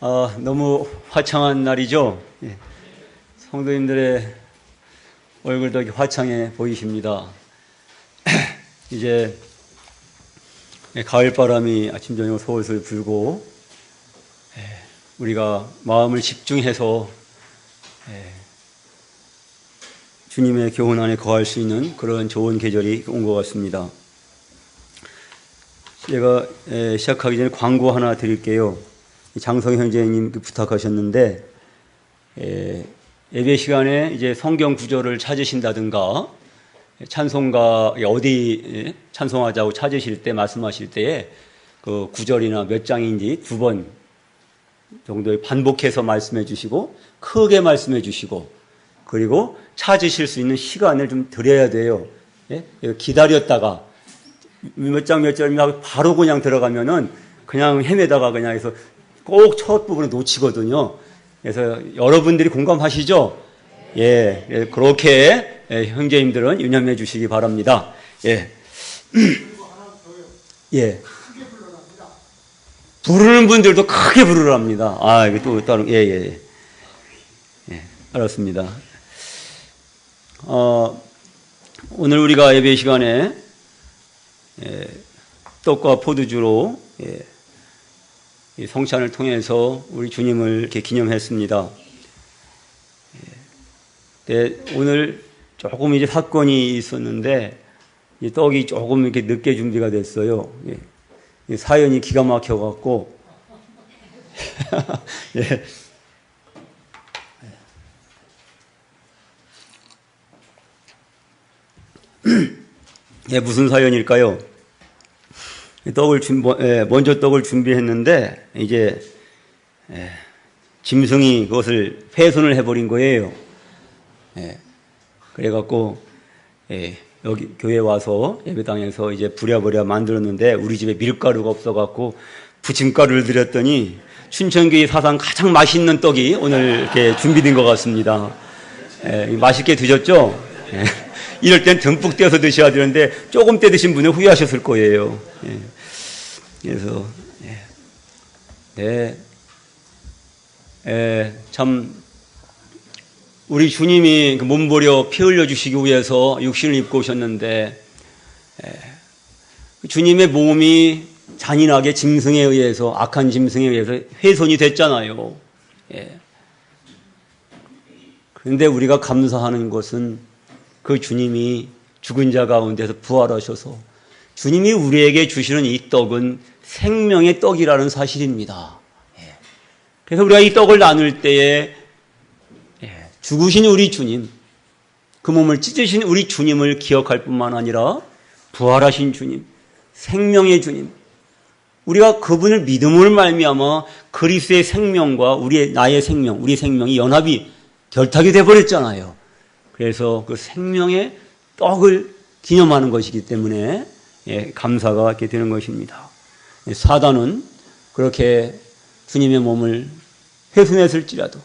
너무 화창한 날이죠. 예. 성도님들의 얼굴도 화창해 보이십니다. 이제 가을바람이 아침 저녁 솔솔 불고 우리가 마음을 집중해서 주님의 교훈 안에 거할 수 있는 그런 좋은 계절이 온 것 같습니다. 제가 시작하기 전에 광고 하나 드릴게요. 장성 형제님 부탁하셨는데 예배 시간에 이제 성경 구절을 찾으신다든가 찬송가 어디 찬송하자고 찾으실 때 말씀하실 때에 그 구절이나 몇 장인지 2번 정도 반복해서 말씀해 주시고 크게 말씀해 주시고 그리고 찾으실 수 있는 시간을 좀 드려야 돼요. 예? 기다렸다가 몇 장 몇 절이면 바로 그냥 들어가면은 그냥 헤매다가 그냥 해서 꼭 첫 부분을 놓치거든요. 그래서 여러분들이 공감하시죠? 예, 그렇게 형제님들은 유념해 주시기 바랍니다. 예. 예. 부르는 분들도 크게 부르랍니다. 이게 또 다른, 예. 알았습니다. 오늘 우리가 예배 시간에, 떡과 포도주로, 이 성찬을 통해서 우리 주님을 이렇게 기념했습니다. 오늘 조금 이제 사건이 있었는데, 이 떡이 조금 이렇게 늦게 준비가 됐어요. 사연이 기가 막혀갖고, 예. 무슨 사연일까요? 먼저 떡을 준비했는데, 이제, 짐승이 그것을 훼손을 해버린 거예요. 그래갖고, 여기 교회 와서 예배당에서 이제 부랴부랴 만들었는데, 우리 집에 밀가루가 없어갖고, 부침가루를 드렸더니, 춘천교회 사상 가장 맛있는 떡이 오늘 이렇게 준비된 것 같습니다. 맛있게 드셨죠? 이럴 땐 듬뿍 떼어서 드셔야 되는데 조금 떼 드신 분은 후회하셨을 거예요. 그래서 참 우리 주님이 몸보려 피 흘려 주시기 위해서 육신을 입고 오셨는데 주님의 몸이 잔인하게 짐승에 의해서 악한 짐승에 의해서 훼손이 됐잖아요. 그런데 우리가 감사하는 것은 그 주님이 죽은 자 가운데서 부활하셔서 주님이 우리에게 주시는 이 떡은 생명의 떡이라는 사실입니다. 그래서 우리가 이 떡을 나눌 때에 죽으신 우리 주님, 그 몸을 찢으신 우리 주님을 기억할 뿐만 아니라 부활하신 주님, 생명의 주님, 우리가 그분을 믿음을 말미암아 그리스도의 생명과 나의 생명, 우리 생명이 연합이 결탁이 되어버렸잖아요. 그래서 그 생명의 떡을 기념하는 것이기 때문에 감사가 이렇게 되는 것입니다. 사단은 그렇게 주님의 몸을 훼손했을지라도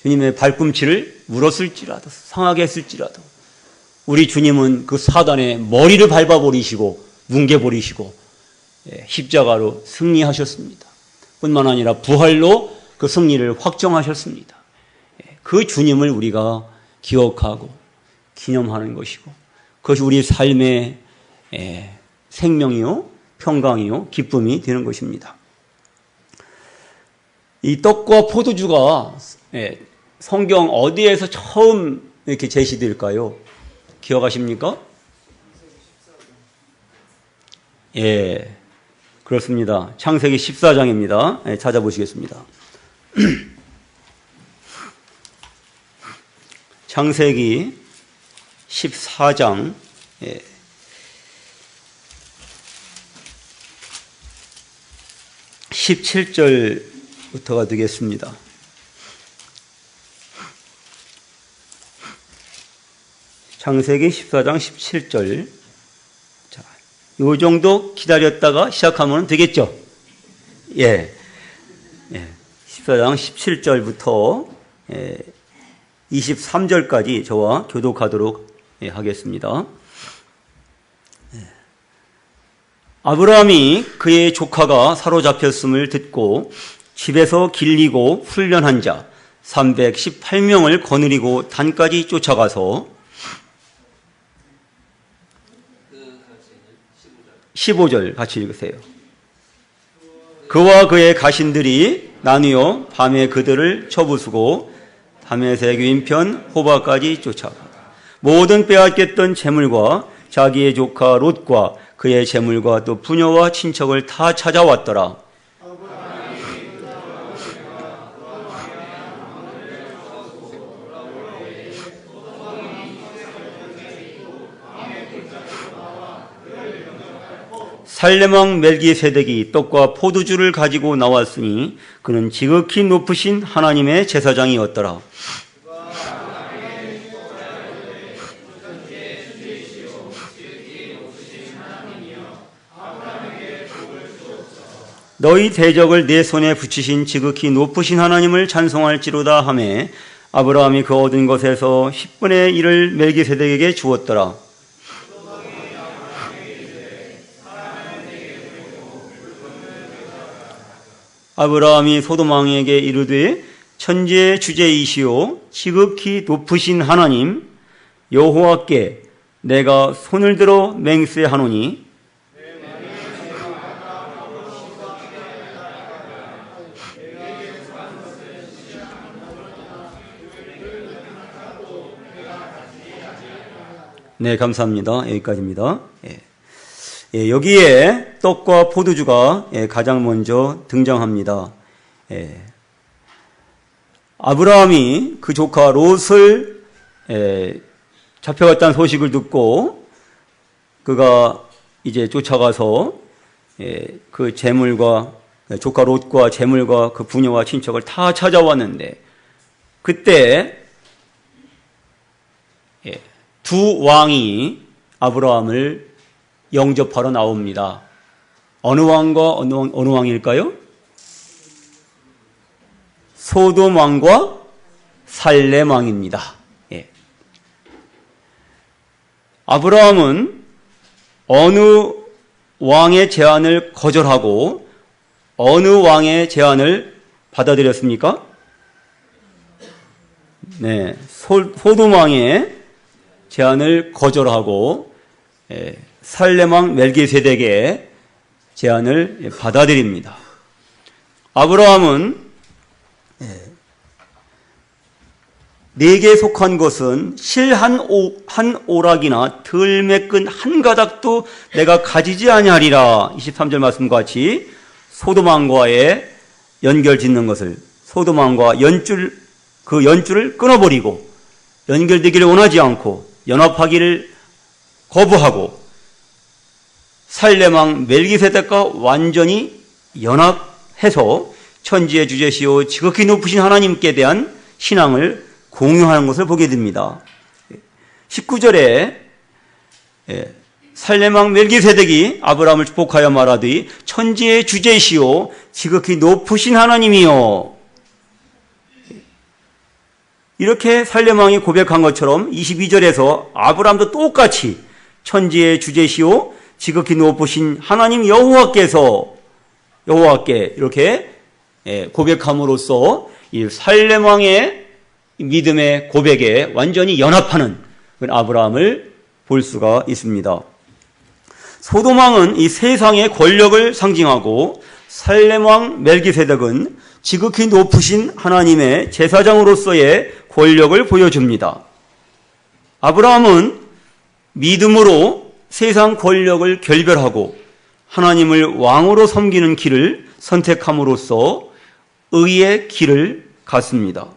주님의 발꿈치를 물었을지라도 상하게 했을지라도 우리 주님은 그 사단의 머리를 밟아버리시고 뭉개버리시고 십자가로 승리하셨습니다. 뿐만 아니라 부활로 그 승리를 확정하셨습니다. 그 주님을 우리가 기억하고 기념하는 것이고 그것이 우리 삶의 생명이요 평강이요 기쁨이 되는 것입니다. 이 떡과 포도주가 성경 어디에서 처음 이렇게 제시될까요? 기억하십니까? 그렇습니다. 창세기 14장입니다. 찾아보시겠습니다. 창세기 14장 17절부터가 되겠습니다. 창세기 14장 17절. 자, 요 정도 기다렸다가 시작하면 되겠죠? 14장 17절부터 23절까지 저와 교독하도록 하겠습니다. 아브라함이 그의 조카가 사로잡혔음을 듣고 집에서 길리고 훈련한 자 318명을 거느리고 단까지 쫓아가서 15절 같이 읽으세요. 그와 그의 가신들이 나뉘어 밤에 그들을 쳐부수고 다메섹 윈편 호바까지 쫓아가 모든 빼앗겼던 재물과 자기의 조카 롯과 그의 재물과 또 부녀와 친척을 다 찾아왔더라. 살렘왕 멜기세덱이 떡과 포도주를 가지고 나왔으니 그는 지극히 높으신 하나님의 제사장이었더라. 너희 대적을 내 손에 붙이신 지극히 높으신 하나님을 찬송할지로다 하매 아브라함이 그 얻은 것에서 10분의 1을 멜기세덱에게 주었더라. 아브라함이 소돔 왕에게 이르되 천지의 주제이시오 지극히 높으신 하나님 여호와께 내가 손을 들어 맹세하노니 네, 감사합니다. 여기까지입니다. 여기에 떡과 포도주가 가장 먼저 등장합니다. 아브라함이 그 조카 롯을 잡혀갔다는 소식을 듣고 그가 이제 쫓아가서 그 재물과 조카 롯과 재물과 그 부녀와 친척을 다 찾아왔는데 그때 두 왕이 아브라함을 영접하러 나옵니다. 어느 왕과 어느 왕일까요? 소돔 왕과 살렘 왕입니다. 아브라함은 어느 왕의 제안을 거절하고 어느 왕의 제안을 받아들였습니까? 네, 소돔 왕의 제안을 거절하고 살렘 왕 멜기세덱의 제안을 받아들입니다. 아브라함은 내게 속한 것은 실 한 오락이나 덜 매끈 한 가닥도 내가 가지지 아니하리라. 23절 말씀과 같이 소돔 왕과의 연결 짓는 것을 소돔 왕과 그 연줄을 끊어버리고 연결되기를 원하지 않고 연합하기를 거부하고 살렘 왕 멜기세덱과 완전히 연합해서 천지의 주제시오 지극히 높으신 하나님께 대한 신앙을 공유하는 것을 보게 됩니다. 19절에 살렘 왕 멜기세덱이 아브라함을 축복하여 말하되 천지의 주제시오 지극히 높으신 하나님이요. 이렇게 살렘 왕이 고백한 것처럼 22절에서 아브라함도 똑같이 천지의 주제시오 지극히 높으신 하나님 여호와께 이렇게 고백함으로써 이 살렘 왕의 믿음의 고백에 완전히 연합하는 아브라함을 볼 수가 있습니다. 소돔 왕은 이 세상의 권력을 상징하고 살렘 왕 멜기세덱은 지극히 높으신 하나님의 제사장으로서의 권력을 보여줍니다. 아브라함은 믿음으로 세상 권력을 결별하고 하나님을 왕으로 섬기는 길을 선택함으로써 의의 길을 갔습니다.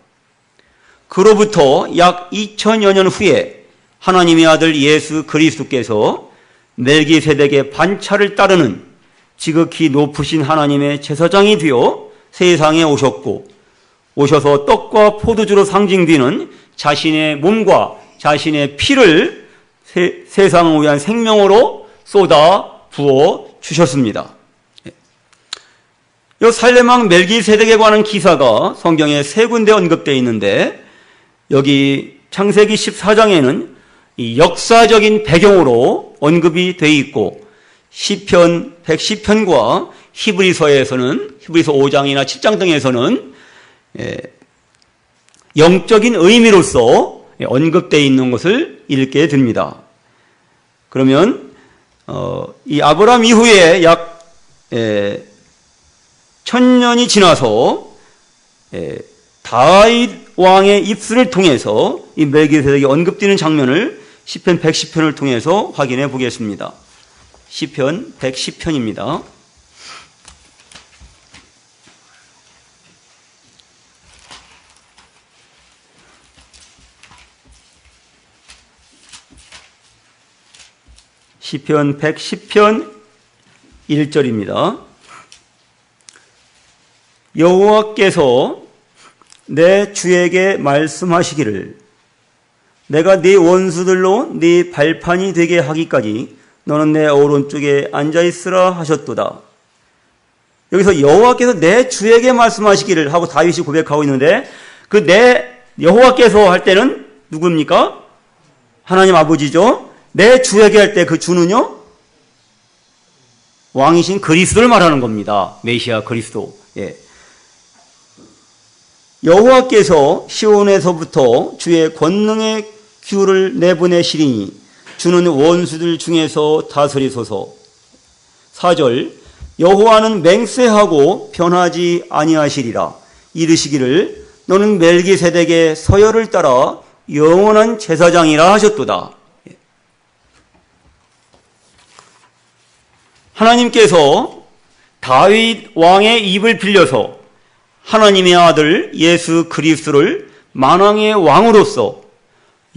그로부터 약 2000여 년 후에 하나님의 아들 예수 그리스도께서 멜기세덱의 반차를 따르는 지극히 높으신 하나님의 제사장이 되어 세상에 오셔서 떡과 포도주로 상징되는 자신의 몸과 자신의 피를 세상을 위한 생명으로 쏟아 부어 주셨습니다. 이 살렘 왕 멜기세덱에 관한 기사가 성경에 세 군데 언급되어 있는데 여기 창세기 14장에는 이 역사적인 배경으로 언급이 되어 있고 시편 110편과 히브리서 5장이나 7장 등에서는 영적인 의미로서 언급되어 있는 것을 읽게 됩니다. 그러면 이 아브라함 이후에 약 1000년이 지나서 다윗 왕의 입술을 통해서 이 멜기세덱이 언급되는 장면을 시편 110편을 통해서 확인해 보겠습니다. 시편 110편입니다. 시편 110편 1절입니다. 여호와께서 내 주에게 말씀하시기를 내가 네 원수들로 네 발판이 되게 하기까지 너는 내 오른쪽에 앉아있으라 하셨도다. 여기서 여호와께서 내 주에게 말씀하시기를 하고 다윗이 고백하고 있는데 그 내 여호와께서 할 때는 누굽니까? 하나님 아버지죠. 내 주에게 할 때 그 주는요? 왕이신 그리스도를 말하는 겁니다. 메시아 그리스도. 예. 여호와께서 시온에서부터 주의 권능의 규를 내보내시리니 주는 원수들 중에서 다스리소서. 4절 여호와는 맹세하고 변하지 아니하시리라. 이르시기를 너는 멜기세덱의 서열을 따라 영원한 제사장이라 하셨도다. 하나님께서 다윗 왕의 입을 빌려서 하나님의 아들 예수 그리스도를 만왕의 왕으로서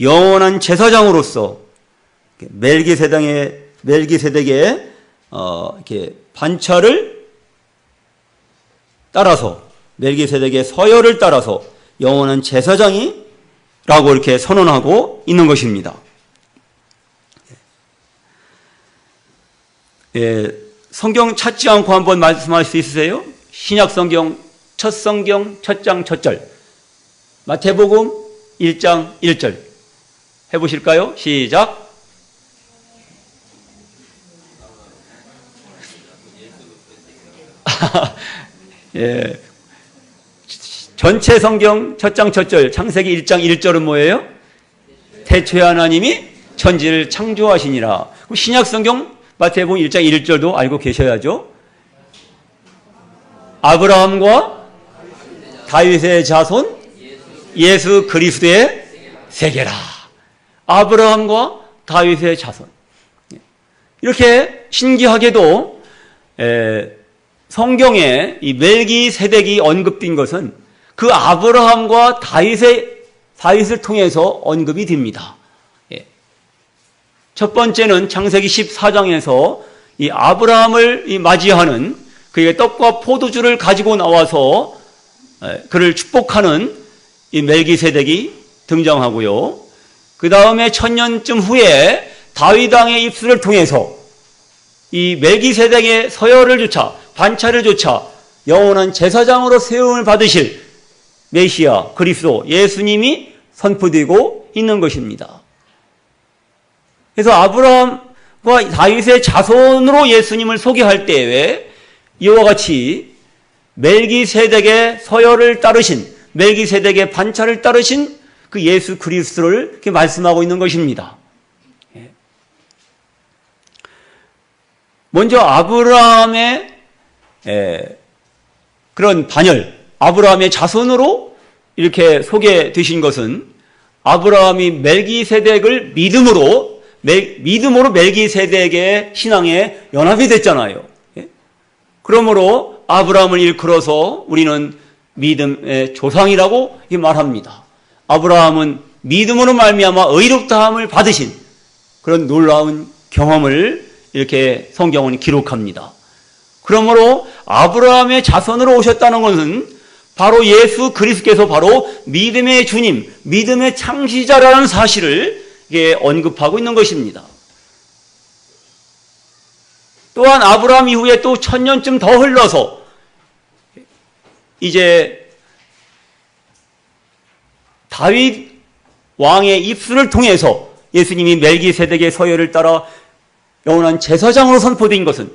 영원한 제사장으로서 멜기세덱의 이렇게 반차를 따라서 멜기세덱의 서열을 따라서 영원한 제사장이라고 이렇게 선언하고 있는 것입니다. 예, 성경 찾지 않고 한번 말씀할 수 있으세요? 신약 성경 첫 장 첫 절 마태복음 1장 1절 해보실까요? 시작. 예. 전체 성경 첫 장 첫 절 창세기 1장 1절은 뭐예요? 태초에 하나님이 천지를 창조하시니라. 그럼 신약 성경 마태복음 1장 1절도 알고 계셔야죠. 아브라함과 다윗의 자손 예수 그리스도의 세계라. 아브라함과 다윗의 자손. 이렇게 신기하게도 성경에 이 멜기세덱이 언급된 것은 그 아브라함과 다윗을 통해서 언급이 됩니다. 첫 번째는 창세기 14장에서 이 아브라함을 맞이하는 그에게 떡과 포도주를 가지고 나와서 그를 축복하는 이 멜기세덱이 등장하고요. 그 다음에 1000년쯤 후에 다윗 왕의 입술을 통해서 이 멜기세덱의 서열을 조차 반차를 조차 영원한 제사장으로 세움을 받으실 메시아 그리스도 예수님이 선포되고 있는 것입니다. 그래서 아브라함과 다윗의 자손으로 예수님을 소개할 때에 이와 같이 멜기세덱의 서열을 따르신 멜기세덱의 반차를 따르신 그 예수 그리스도를 이렇게 말씀하고 있는 것입니다. 먼저 아브라함의 그런 반열, 아브라함의 자손으로 이렇게 소개되신 것은 아브라함이 멜기세덱을 믿음으로 멜기세덱의 신앙에 연합이 됐잖아요. 그러므로 아브라함을 일컬어서 우리는 믿음의 조상이라고 말합니다. 아브라함은 믿음으로 말미암아 의롭다함을 받으신 그런 놀라운 경험을 이렇게 성경은 기록합니다. 그러므로 아브라함의 자손으로 오셨다는 것은 바로 예수 그리스도께서 바로 믿음의 주님, 믿음의 창시자라는 사실을 언급하고 있는 것입니다. 또한 아브라함 이후에 또 1000년쯤 더 흘러서 이제 다윗 왕의 입술을 통해서 예수님이 멜기세덱의 서열을 따라 영원한 제사장으로 선포된 것은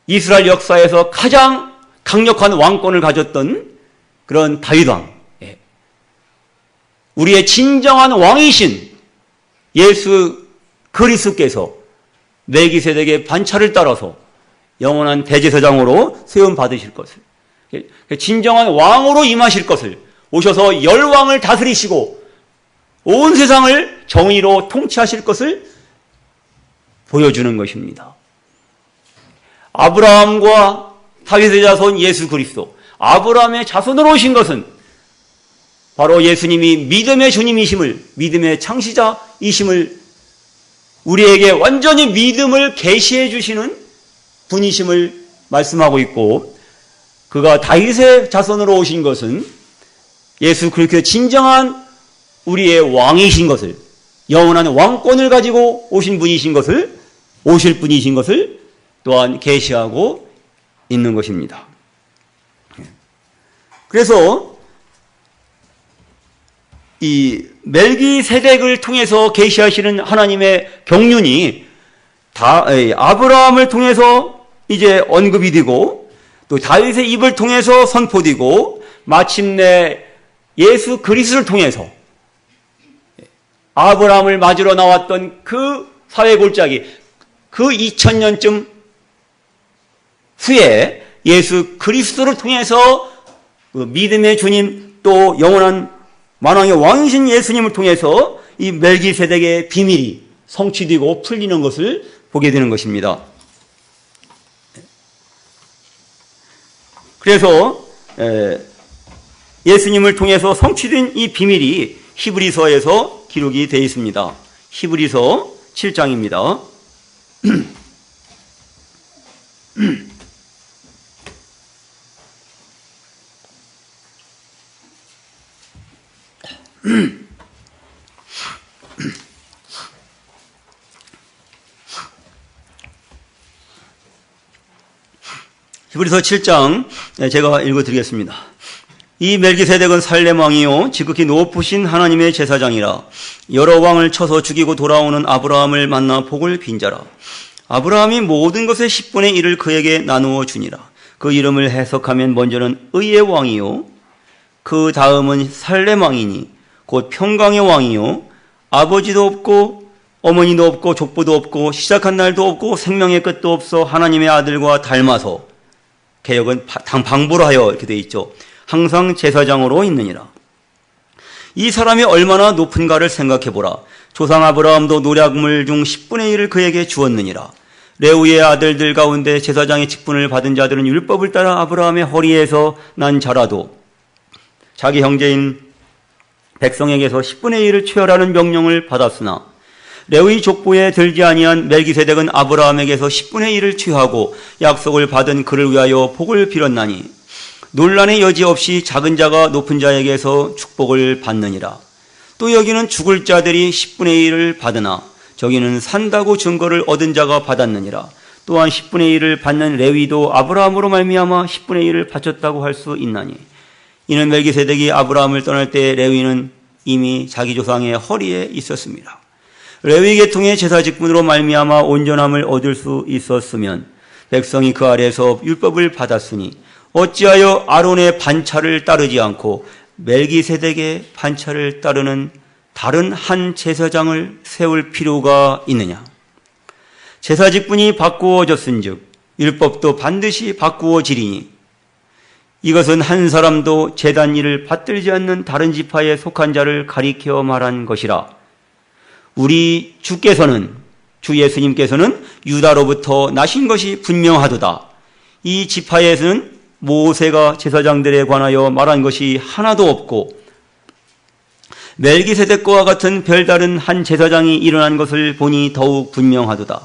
이스라엘 역사에서 가장 강력한 왕권을 가졌던 그런 다윗 왕, 우리의 진정한 왕이신 예수 그리스도께서 멜기세덱의 반차를 따라서 영원한 대제사장으로 세움 받으실 것을, 진정한 왕으로 임하실 것을, 오셔서 열왕을 다스리시고 온 세상을 정의로 통치하실 것을 보여주는 것입니다. 아브라함과 다윗의 자손 예수 그리스도, 아브라함의 자손으로 오신 것은 바로 예수님이 믿음의 주님이심을, 믿음의 창시자이심을, 우리에게 완전히 믿음을 계시해 주시는 분이심을 말씀하고 있고, 그가 다윗의 자손으로 오신 것은 예수 그리스도의 진정한 우리의 왕이신 것을, 영원한 왕권을 가지고 오신 분이신 것을, 오실 분이신 것을 또한 계시하고 있는 것입니다. 그래서 이 멜기세덱을 통해서 계시하시는 하나님의 경륜이 아브라함을 통해서 이제 언급이 되고, 또 다윗의 입을 통해서 선포되고, 마침내 예수 그리스도를 통해서 아브라함을 맞으러 나왔던 그 사회 골짜기, 그 2000년쯤 후에 예수 그리스도를 통해서 그 믿음의 주님, 또 영원한 만왕의 왕이신 예수님을 통해서 이 멜기세덱의 비밀이 성취되고 풀리는 것을 보게 되는 것입니다. 그래서 예수님을 통해서 성취된 이 비밀이 히브리서에서 기록이 되어 있습니다. 히브리서 7장입니다. 히브리서 7장 제가 읽어드리겠습니다. 이 멜기세덱은 살렘 왕이요 지극히 높으신 하나님의 제사장이라. 여러 왕을 쳐서 죽이고 돌아오는 아브라함을 만나 복을 빈자라. 아브라함이 모든 것의 10분의 1을 그에게 나누어 주니라. 그 이름을 해석하면 먼저는 의의 왕이요 그 다음은 살렘 왕이니 곧 평강의 왕이요 아버지도 없고 어머니도 없고 족보도 없고 시작한 날도 없고 생명의 끝도 없어 하나님의 아들과 닮아서, 개역은 방부로 하여 이렇게 되어 있죠. 항상 제사장으로 있느니라. 이 사람이 얼마나 높은가를 생각해보라. 조상 아브라함도 노략물 중 10분의 1을 그에게 주었느니라. 레위의 아들들 가운데 제사장의 직분을 받은 자들은 율법을 따라 아브라함의 허리에서 난 자라도 자기 형제인 백성에게서 10분의 1을 취하라는 명령을 받았으나, 레위 족보에 들지 아니한 멜기세덱은 아브라함에게서 10분의 1을 취하고 약속을 받은 그를 위하여 복을 빌었나니 논란의 여지 없이 작은 자가 높은 자에게서 축복을 받느니라. 또 여기는 죽을 자들이 10분의 1을 받으나 저기는 산다고 증거를 얻은 자가 받았느니라. 또한 10분의 1을 받는 레위도 아브라함으로 말미암아 10분의 1을 바쳤다고 할 수 있나니, 이는 멜기세덱이 아브라함을 떠날 때 레위는 이미 자기 조상의 허리에 있었습니다. 레위 계통의 제사 직분으로 말미암아 온전함을 얻을 수 있었으면 백성이 그 아래에서 율법을 받았으니 어찌하여 아론의 반차를 따르지 않고 멜기세덱의 반차를 따르는 다른 한 제사장을 세울 필요가 있느냐. 제사 직분이 바꾸어졌은즉 율법도 반드시 바꾸어지리니, 이것은 한 사람도 제단 일을 받들지 않는 다른 지파에 속한 자를 가리켜 말한 것이라. 우리 주께서는, 주 예수님께서는 유다로부터 나신 것이 분명하도다. 이 지파에서는 모세가 제사장들에 관하여 말한 것이 하나도 없고 멜기세덱과 같은 별다른 한 제사장이 일어난 것을 보니 더욱 분명하도다.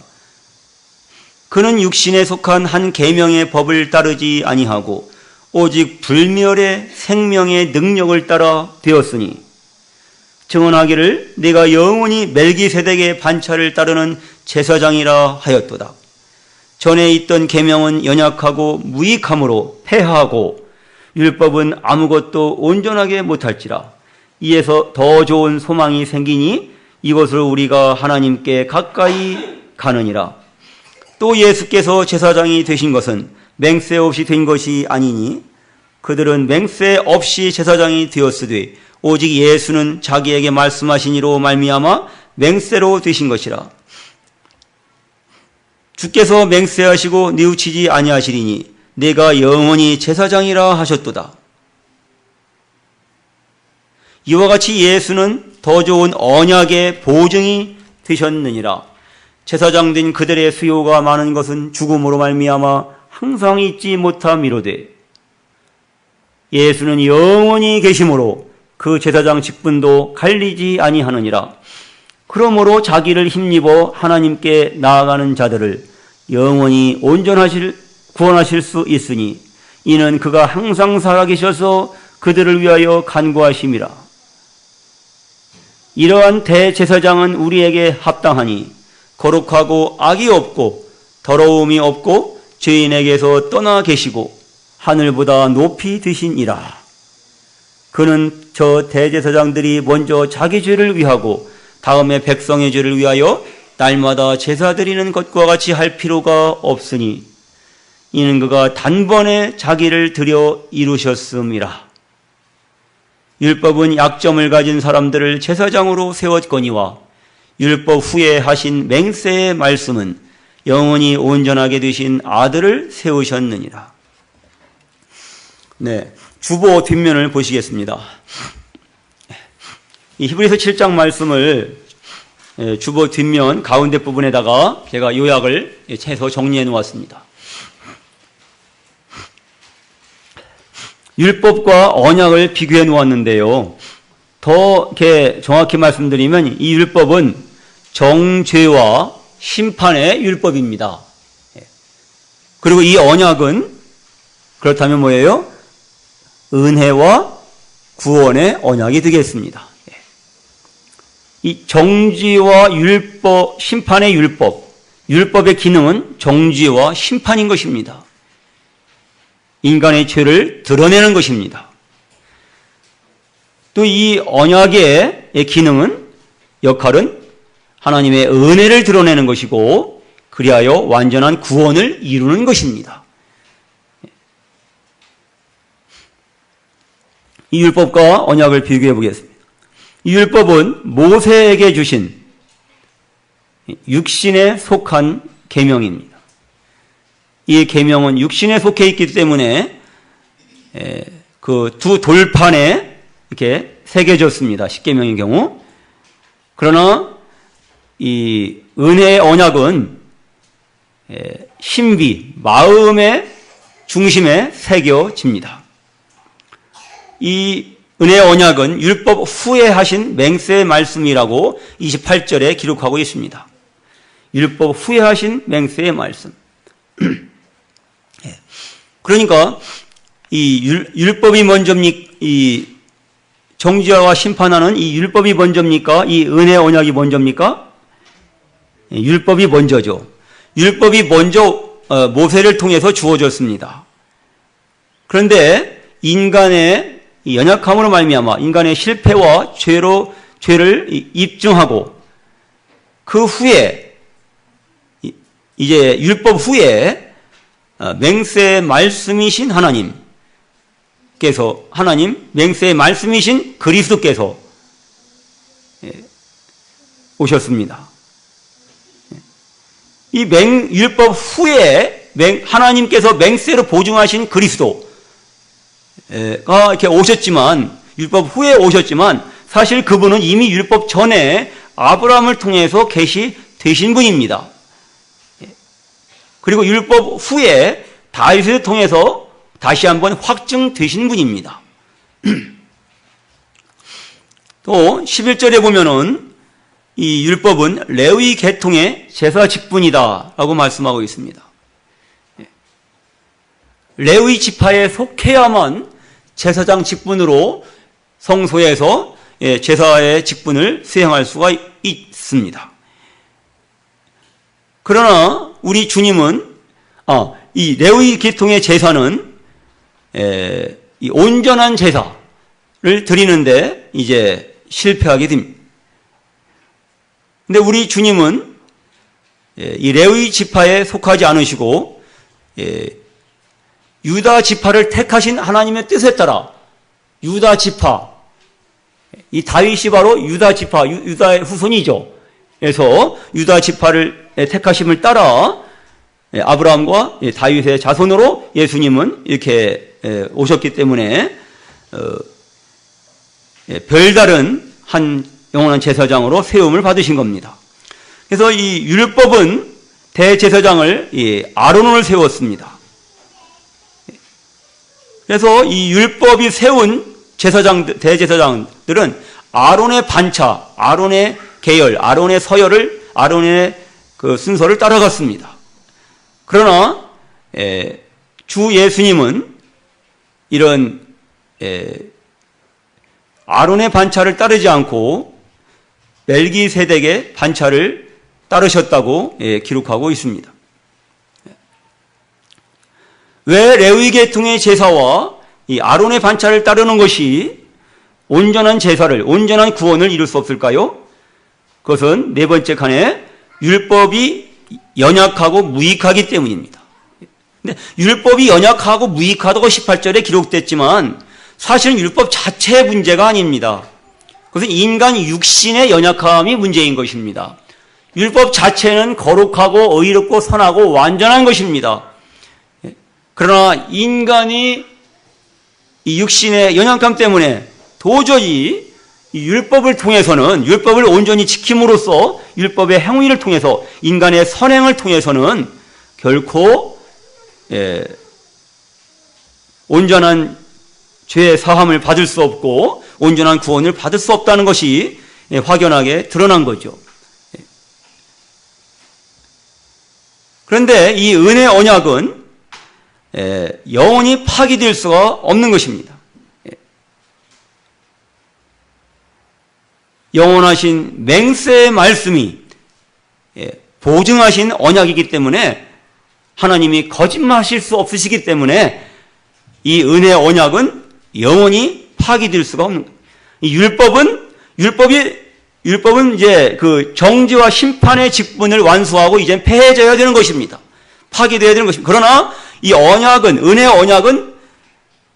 그는 육신에 속한 한 계명의 법을 따르지 아니하고 오직 불멸의 생명의 능력을 따라 되었으니, 증언하기를 내가 영원히 멜기세덱의 반차를 따르는 제사장이라 하였도다. 전에 있던 계명은 연약하고 무익함으로 폐하고 율법은 아무것도 온전하게 못할지라. 이에서 더 좋은 소망이 생기니 이것으로 우리가 하나님께 가까이 가느니라. 또 예수께서 제사장이 되신 것은 맹세 없이 된 것이 아니니 그들은 맹세 없이 제사장이 되었으되 오직 예수는 자기에게 말씀하신 이로 말미암아 맹세로 되신 것이라. 주께서 맹세하시고 뉘우치지 아니하시리니 내가 영원히 제사장이라 하셨도다. 이와 같이 예수는 더 좋은 언약의 보증이 되셨느니라. 제사장 된 그들의 수요가 많은 것은 죽음으로 말미암아 항상 잊지 못함이로되 예수는 영원히 계심으로 그 제사장 직분도 갈리지 아니하느니라. 그러므로 자기를 힘입어 하나님께 나아가는 자들을 영원히 구원하실 수 있으니 이는 그가 항상 살아계셔서 그들을 위하여 간구하심이라. 이러한 대제사장은 우리에게 합당하니 거룩하고 악이 없고 더러움이 없고 죄인에게서 떠나 계시고 하늘보다 높이 드시니라. 그는 저 대제사장들이 먼저 자기 죄를 위하고 다음에 백성의 죄를 위하여 날마다 제사 드리는 것과 같이 할 필요가 없으니 이는 그가 단번에 자기를 드려 이루셨음이라. 율법은 약점을 가진 사람들을 제사장으로 세웠거니와 율법 후에 하신 맹세의 말씀은 영원히 온전하게 되신 아들을 세우셨느니라. 네, 주보 뒷면을 보시겠습니다. 이 히브리서 7장 말씀을 주보 뒷면 가운데 부분에다가 제가 요약을 해서 정리해 놓았습니다. 율법과 언약을 비교해 놓았는데요. 더 이렇게 정확히 말씀드리면 이 율법은 정죄와 심판의 율법입니다. 그리고 이 언약은 그렇다면 뭐예요? 은혜와 구원의 언약이 되겠습니다. 이 정죄와 율법, 심판의 율법의 기능은 정죄와 심판인 것입니다. 인간의 죄를 드러내는 것입니다. 또 이 언약의 역할은 하나님의 은혜를 드러내는 것이고 그리하여 완전한 구원을 이루는 것입니다. 이 율법과 언약을 비교해 보겠습니다. 이 율법은 모세에게 주신 육신에 속한 계명입니다. 이 계명은 육신에 속해 있기 때문에 그 두 돌판에 이렇게 새겨졌습니다. 십계명의 경우. 그러나 이 은혜의 언약은 신비, 마음의 중심에 새겨집니다. 이 은혜의 언약은 율법 후에 하신 맹세의 말씀이라고 28절에 기록하고 있습니다. 율법 후에 하신 맹세의 말씀. 그러니까 이 율법이 먼저입니까? 이 정죄와 심판하는 이 율법이 먼저입니까? 이 은혜의 언약이 먼저입니까? 율법이 먼저죠. 율법이 먼저 모세를 통해서 주어졌습니다. 그런데 인간의 연약함으로 말미암아 인간의 실패와 죄를 입증하고 그 후에 이제 율법 후에 맹세의 말씀이신 하나님 맹세의 말씀이신 그리스도께서 오셨습니다. 이 율법 후에 하나님께서 맹세로 보증하신 그리스도가 이렇게 오셨지만 율법 후에 오셨지만 사실 그분은 이미 율법 전에 아브라함을 통해서 계시되신 분입니다. 그리고 율법 후에 다윗을 통해서 다시 한번 확증되신 분입니다. 또 11절에 보면은 이 율법은 레위 계통의 제사 직분이다라고 말씀하고 있습니다. 레위 지파에 속해야만 제사장 직분으로 성소에서 제사의 직분을 수행할 수가 있습니다. 그러나 우리 주님은 이 레위 계통의 제사는 이 온전한 제사를 드리는데 이제 실패하게 됩니다. 근데 우리 주님은 이 레위 지파에 속하지 않으시고 유다 지파를 택하신 하나님의 뜻에 따라 유다 지파, 이 다윗이 바로 유다 지파, 유다의 후손이죠. 그래서 유다 지파를 택하심을 따라 아브라함과 다윗의 자손으로 예수님은 이렇게 오셨기 때문에 별다른 한 영원한 제사장으로 세움을 받으신 겁니다. 그래서 이 율법은 대제사장을 아론을 세웠습니다. 그래서 이 율법이 세운 대제사장들은 아론의 반차, 아론의 계열, 아론의 서열을, 아론의 그 순서를 따라갔습니다. 그러나 주 예수님은 이런 아론의 반차를 따르지 않고 멜기세덱의 반차를 따르셨다고 기록하고 있습니다. 왜 레위 계통의 제사와 이 아론의 반차를 따르는 것이 온전한 제사를, 온전한 구원을 이룰 수 없을까요? 그것은 네 번째 칸에 율법이 연약하고 무익하기 때문입니다. 근데 율법이 연약하고 무익하다고 18절에 기록됐지만 사실은 율법 자체의 문제가 아닙니다. 그것은 인간 육신의 연약함이 문제인 것입니다. 율법 자체는 거룩하고 의롭고 선하고 완전한 것입니다. 그러나 인간이 이 육신의 연약함 때문에 도저히 이 율법을 통해서는, 율법을 온전히 지킴으로써 율법의 행위를 통해서, 인간의 선행을 통해서는 결코 온전한 죄의 사함을 받을 수 없고 온전한 구원을 받을 수 없다는 것이 확연하게 드러난 거죠. 그런데 이 은혜 언약은 영원히 파기될 수가 없는 것입니다. 영원하신 맹세의 말씀이 보증하신 언약이기 때문에 하나님이 거짓말하실 수 없으시기 때문에 이 은혜 언약은 영원히 파기될 수가 없는 거예요. 이 율법은 이제 그 정죄와 심판의 직분을 완수하고 이제 폐해져야 되는 것입니다. 파기돼야 되는 것입니다. 그러나 이 언약은, 은혜 언약은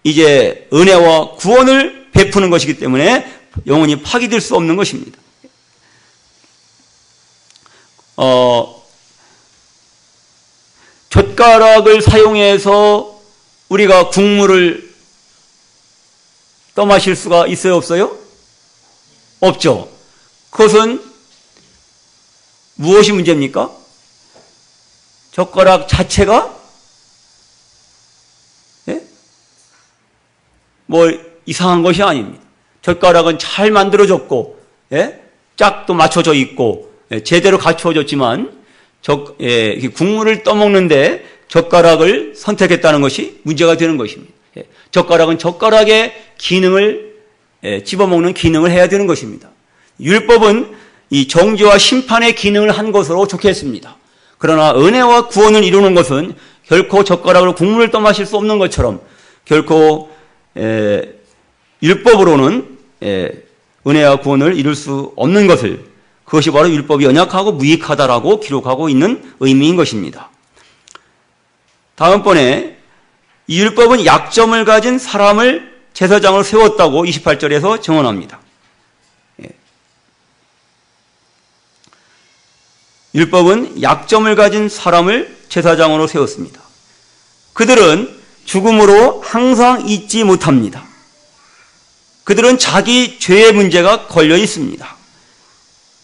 이제 은혜와 구원을 베푸는 것이기 때문에 영원히 파기될 수 없는 것입니다. 젓가락을 사용해서 우리가 국물을 떠마실 수가 있어요, 없어요? 없죠. 그것은 무엇이 문제입니까? 젓가락 자체가 뭐 이상한 것이 아닙니다. 젓가락은 잘 만들어졌고 짝도 맞춰져 있고 제대로 갖추어졌지만 국물을 떠먹는데 젓가락을 선택했다는 것이 문제가 되는 것입니다. 젓가락은 젓가락의 기능을 집어먹는 기능을 해야 되는 것입니다. 율법은 이 정죄와 심판의 기능을 한 것으로 좋겠습니다. 그러나 은혜와 구원을 이루는 것은 결코 젓가락으로 국물을 떠마실 수 없는 것처럼 결코 율법으로는 은혜와 구원을 이룰 수 없는 것을, 그것이 바로 율법이 연약하고 무익하다라고 기록하고 있는 의미인 것입니다. 다음번에 이 율법은 약점을 가진 사람을 제사장으로 세웠다고 28절에서 증언합니다. 율법은 약점을 가진 사람을 제사장으로 세웠습니다. 그들은 죽음으로 항상 잊지 못합니다. 그들은 자기 죄의 문제가 걸려 있습니다.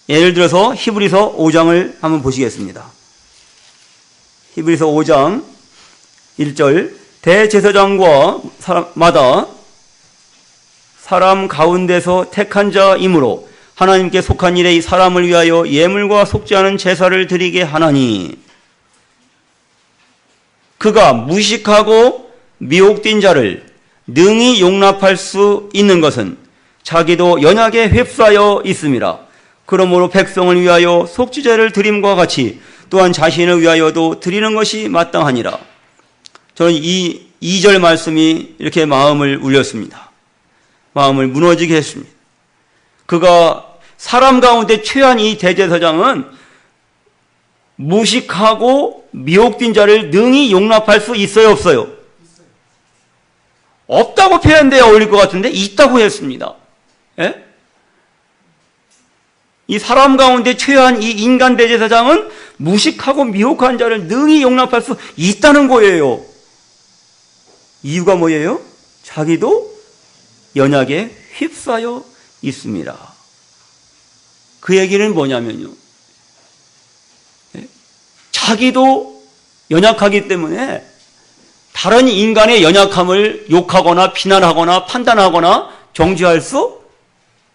예를 들어서 히브리서 5장을 한번 보시겠습니다. 히브리서 5장 1절, 대제사장과 마다 사람 가운데서 택한 자이므로 하나님께 속한 일에 이 사람을 위하여 예물과 속지 않은 제사를 드리게 하나니, 그가 무식하고 미혹된 자를 능히 용납할 수 있는 것은 자기도 연약에 휩싸여 있음이라. 그러므로 백성을 위하여 속죄제를 드림과 같이 또한 자신을 위하여도 드리는 것이 마땅하니라. 저는 이 2절 말씀이 이렇게 마음을 울렸습니다. 마음을 무너지게 했습니다. 그가 사람 가운데 최한 이 대제사장은 무식하고 미혹된 자를 능히 용납할 수 있어요, 없어요? 없다고 표현돼야 어울릴 것 같은데 있다고 했습니다. 예? 이 사람 가운데 최한 이 인간 대제사장은 무식하고 미혹한 자를 능히 용납할 수 있다는 거예요. 이유가 뭐예요? 자기도 연약에 휩싸여 있습니다. 그 얘기는 뭐냐면요, 자기도 연약하기 때문에 다른 인간의 연약함을 욕하거나 비난하거나 판단하거나 정죄할 수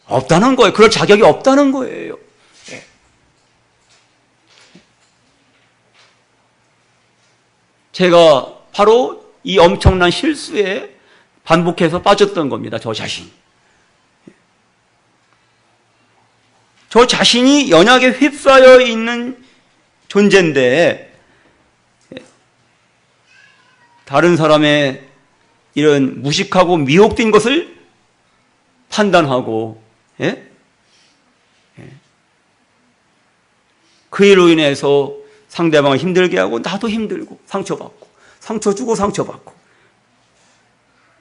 없다는 거예요. 그럴 자격이 없다는 거예요. 제가 바로 이 엄청난 실수에 반복해서 빠졌던 겁니다. 저 자신. 저 자신이 연약에 휩싸여 있는 존재인데 다른 사람의 이런 무식하고 미혹된 것을 판단하고 그 일로 인해서 상대방을 힘들게 하고 나도 힘들고 상처받고 상처 주고 상처받고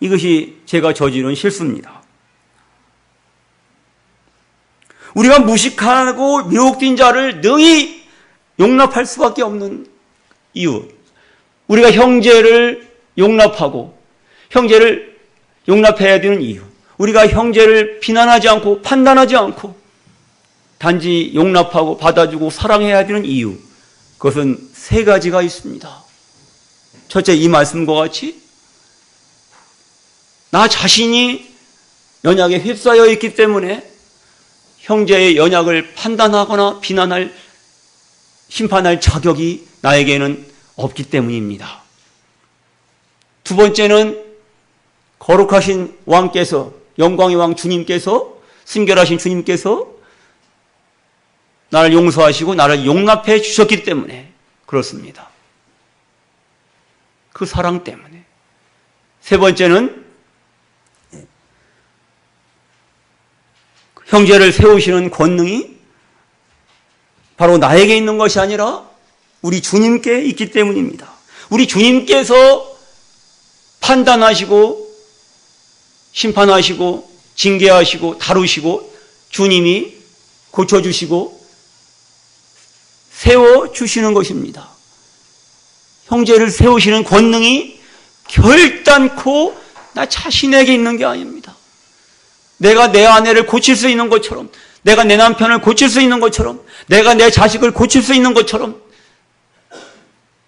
이것이 제가 저지른 실수입니다. 우리가 무식하고 미혹된 자를 능히 용납할 수밖에 없는 이유, 우리가 형제를 용납하고 형제를 용납해야 되는 이유, 우리가 형제를 비난하지 않고 판단하지 않고 단지 용납하고 받아주고 사랑해야 되는 이유, 그것은 세 가지가 있습니다. 첫째, 이 말씀과 같이 나 자신이 연약에 휩싸여 있기 때문에 형제의 연약을 판단하거나 비난할, 심판할 자격이 나에게는 없기 때문입니다. 두 번째는 거룩하신 왕께서, 영광의 왕 주님께서, 순결하신 주님께서 나를 용서하시고 나를 용납해 주셨기 때문에 그렇습니다. 그 사랑 때문에. 세 번째는 형제를 세우시는 권능이 바로 나에게 있는 것이 아니라 우리 주님께 있기 때문입니다. 우리 주님께서 판단하시고 심판하시고 징계하시고 다루시고 주님이 고쳐주시고 세워주시는 것입니다. 형제를 세우시는 권능이 결단코 나 자신에게 있는 게 아닙니다. 내가 내 아내를 고칠 수 있는 것처럼, 내가 내 남편을 고칠 수 있는 것처럼, 내가 내 자식을 고칠 수 있는 것처럼,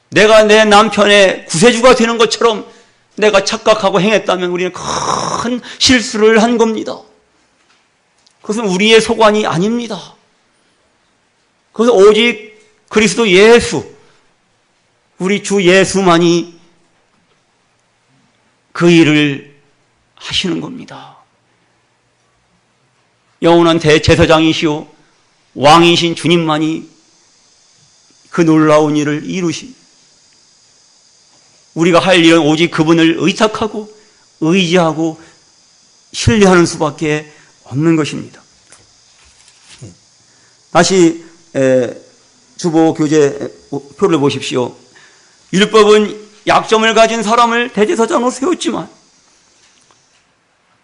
내가 내 남편의 구세주가 되는 것처럼 내가 착각하고 행했다면 우리는 큰 실수를 한 겁니다. 그것은 우리의 소관이 아닙니다. 그것은 오직 그리스도 예수, 우리 주 예수만이 그 일을 하시는 겁니다. 영원한 대제사장이시오 왕이신 주님만이 그 놀라운 일을 이루시, 우리가 할 일은 오직 그분을 의탁하고 의지하고 신뢰하는 수밖에 없는 것입니다. 다시 주보 교재 표를 보십시오. 율법은 약점을 가진 사람을 대제사장으로 세웠지만